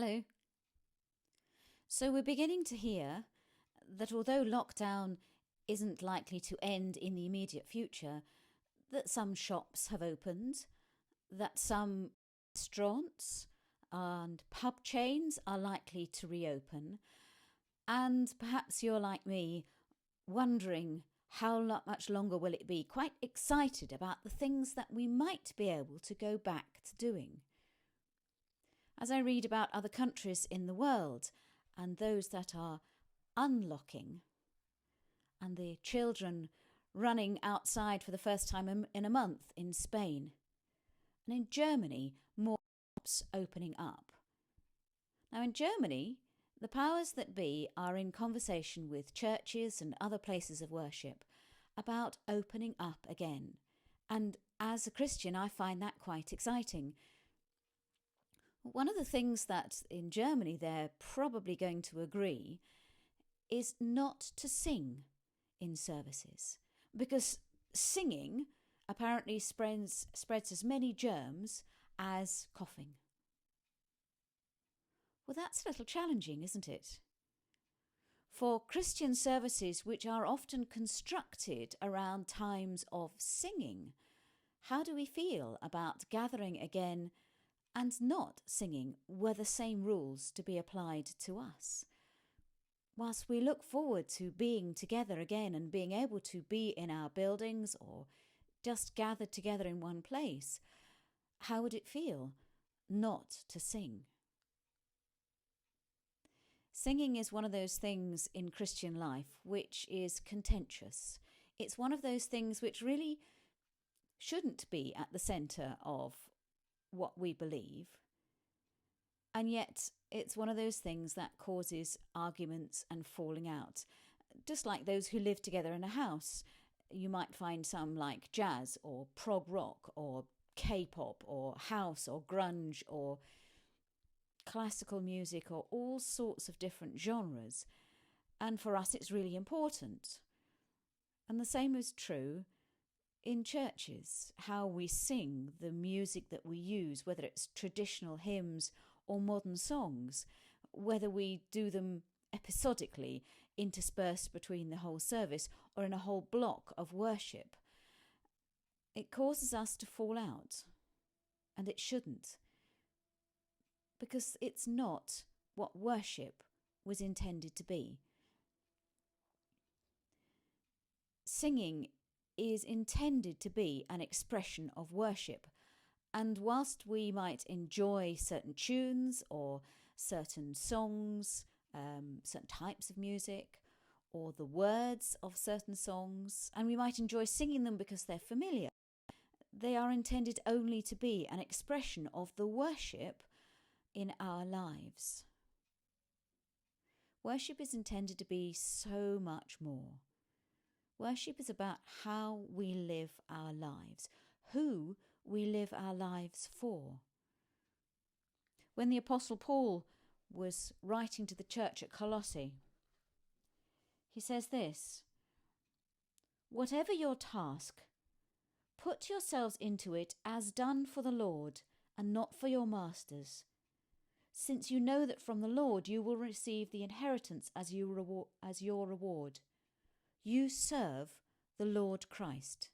Hello. So we're beginning to hear that although lockdown isn't likely to end in the immediate future, that some shops have opened, that some restaurants and pub chains are likely to reopen, and perhaps you're like me, wondering much longer will it be, quite excited about the things that we might be able to go back to doing. As I read about other countries in the world and those that are unlocking, and the children running outside for the first time in a month in Spain, and in Germany, more shops opening up. Now, in Germany, the powers that be are in conversation with churches and other places of worship about opening up again. And as a Christian, I find that quite exciting. One of the things that in Germany they're probably going to agree is not to sing in services, because singing apparently spreads as many germs as coughing. Well, that's a little challenging, isn't it? For Christian services, which are often constructed around times of singing, how do we feel about gathering again and not singing? Were the same rules to be applied to us? Whilst we look forward to being together again and being able to be in our buildings or just gathered together in one place, how would it feel not to sing? Singing is one of those things in Christian life which is contentious. It's one of those things which really shouldn't be at the centre of what we believe. And yet it's one of those things that causes arguments and falling out. Just like those who live together in a house, you might find some like jazz or prog rock or K-pop or house or grunge or classical music or all sorts of different genres. And for us, it's really important. And the same is true in churches, how we sing, the music that we use, whether it's traditional hymns or modern songs, whether we do them episodically, interspersed between the whole service or in a whole block of worship. It causes us to fall out, and it shouldn't, because it's not what worship was intended to be. Singing is intended to be an expression of worship. And whilst we might enjoy certain tunes or certain songs, certain types of music, or the words of certain songs, and we might enjoy singing them because they're familiar, they are intended only to be an expression of the worship in our lives. Worship is intended to be so much more. Worship is about how we live our lives, who we live our lives for. When the Apostle Paul was writing to the church at Colossae, he says this: "Whatever your task, put yourselves into it as done for the Lord and not for your masters, since you know that from the Lord you will receive the inheritance as your reward. You serve the Lord Christ."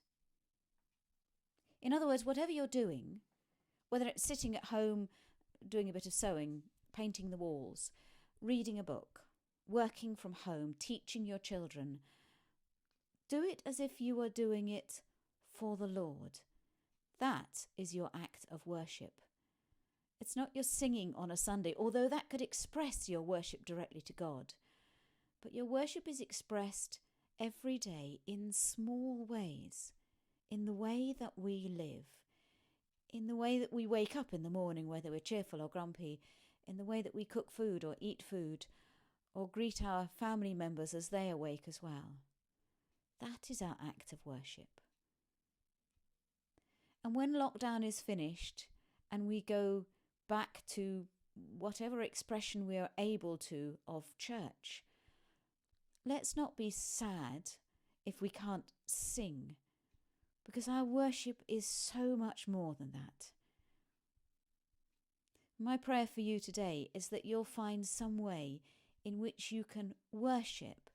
In other words, whatever you're doing, whether it's sitting at home doing a bit of sewing, painting the walls, reading a book, working from home, teaching your children, do it as if you were doing it for the Lord. That is your act of worship. It's not your singing on a Sunday, although that could express your worship directly to God. But your worship is expressed every day in small ways, in the way that we live, in the way that we wake up in the morning, whether we're cheerful or grumpy, in the way that we cook food or eat food, or greet our family members as they awake as well. That is our act of worship. And when lockdown is finished and we go back to whatever expression we are able to of church, let's not be sad if we can't sing, because our worship is so much more than that. My prayer for you today is that you'll find some way in which you can worship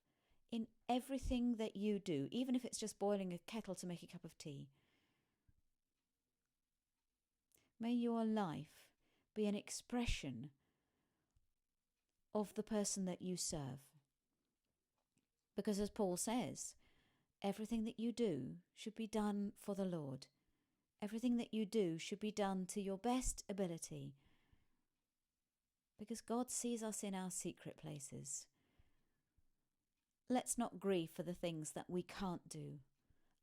in everything that you do, even if it's just boiling a kettle to make a cup of tea. May your life be an expression of the person that you serve. Because as Paul says, everything that you do should be done for the Lord. Everything that you do should be done to your best ability. Because God sees us in our secret places. Let's not grieve for the things that we can't do.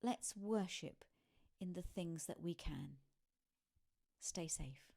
Let's worship in the things that we can. Stay safe.